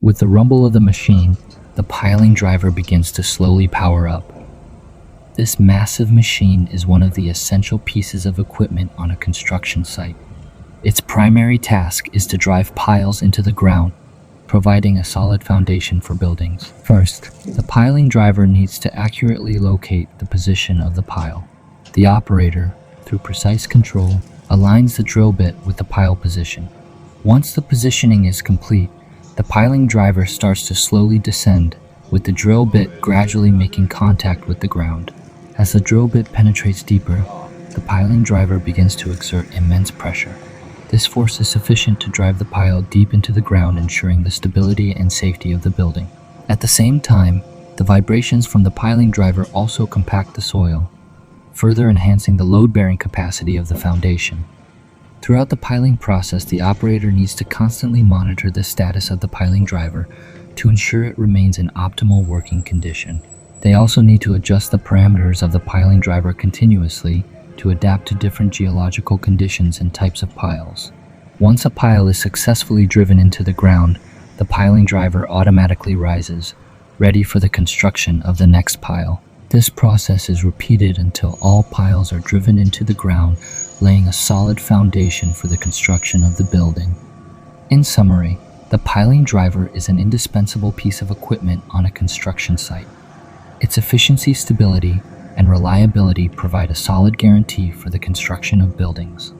With the rumble of the machine, the piling driver begins to slowly power up. This massive machine is one of the essential pieces of equipment on a construction site. Its primary task is to drive piles into the ground, providing a solid foundation for buildings. First, the piling driver needs to accurately locate the position of the pile. The operator, through precise control, aligns the drill bit with the pile position. Once the positioning is complete, the piling driver starts to slowly descend, with the drill bit gradually making contact with the ground. As the drill bit penetrates deeper, the piling driver begins to exert immense pressure. This force is sufficient to drive the pile deep into the ground, ensuring the stability and safety of the building. At the same time, the vibrations from the piling driver also compact the soil, further enhancing the load-bearing capacity of the foundation. Throughout the piling process, the operator needs to constantly monitor the status of the piling driver to ensure it remains in optimal working condition. They also need to adjust the parameters of the piling driver continuously to adapt to different geological conditions and types of piles. Once a pile is successfully driven into the ground, the piling driver automatically rises, ready for the construction of the next pile. This process is repeated until all piles are driven into the ground, laying a solid foundation for the construction of the building. In summary, the piling driver is an indispensable piece of equipment on a construction site. Its efficiency, stability, and reliability provide a solid guarantee for the construction of buildings.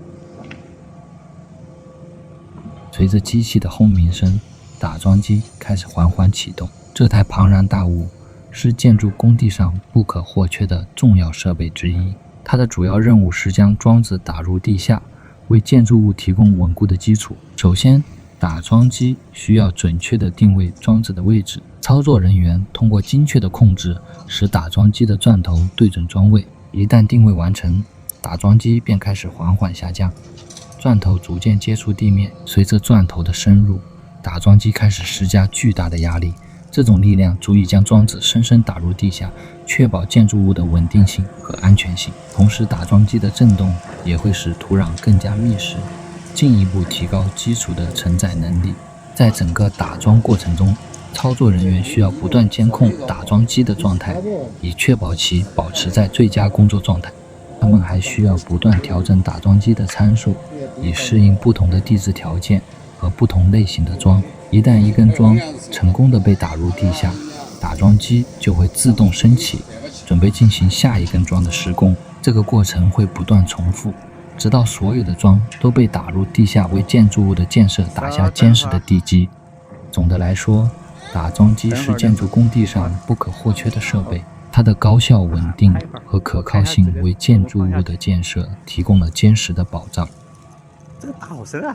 随着机器的轰鸣声，打桩机开始缓缓启动。这台庞然大物是建筑工地上不可或缺的重要设备之一。它的主要任务是将桩子打入地下，为建筑物提供稳固的基础。首先，打桩机需要准确地定位桩子的位置。操作人员通过精确的控制，使打桩机的钻头对准桩位。一旦定位完成，打桩机便开始缓缓下降，钻头逐渐接触地面。随着钻头的深入，打桩机开始施加巨大的压力，这种力量足以将桩子深深打入地下，确保建筑物的稳定性和安全性。同时，打桩机的震动也会使土壤更加密实，进一步提高基础的承载能力。在整个打桩过程中，操作人员需要不断监控打桩机的状态，以确保其保持在最佳工作状态。他们还需要不断调整打桩机的参数，以适应不同的地质条件和不同类型的桩。一旦一根桩成功地被打入地下，打桩机就会自动升起，准备进行下一根桩的施工。这个过程会不断重复，直到所有的桩都被打入地下，为建筑物的建设打下坚实的地基。总的来说，打桩机是建筑工地上不可或缺的设备，它的高效、稳定和可靠性为建筑物的建设提供了坚实的保障。这个打好深啊！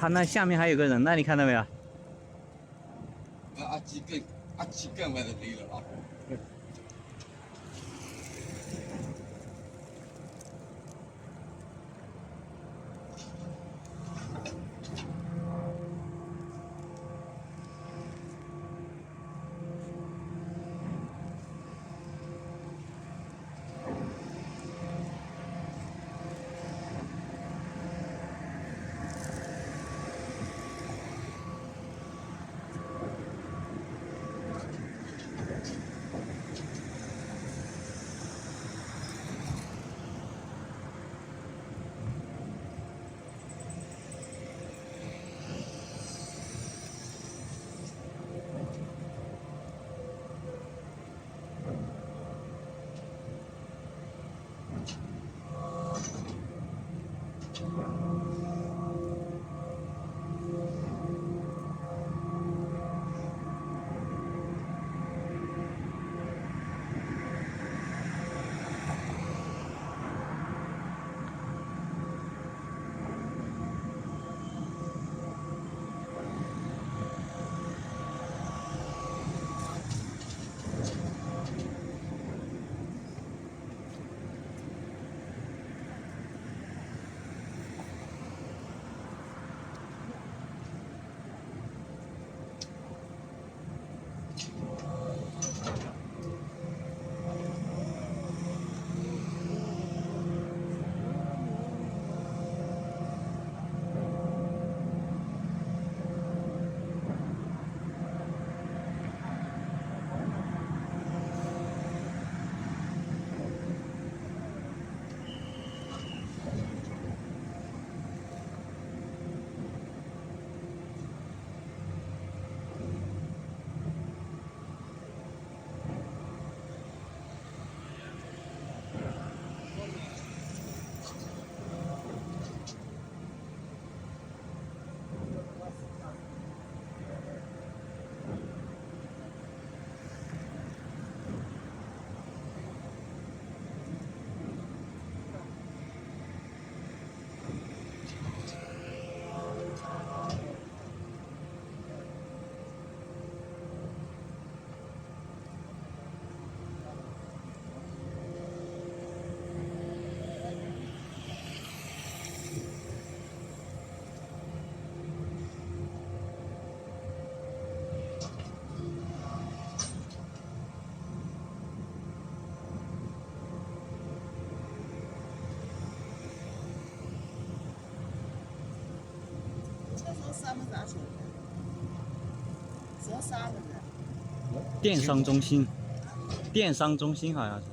它那下面还有个人呢，你看到没有？几根外头累了啊！电商中心，电商中心好像是。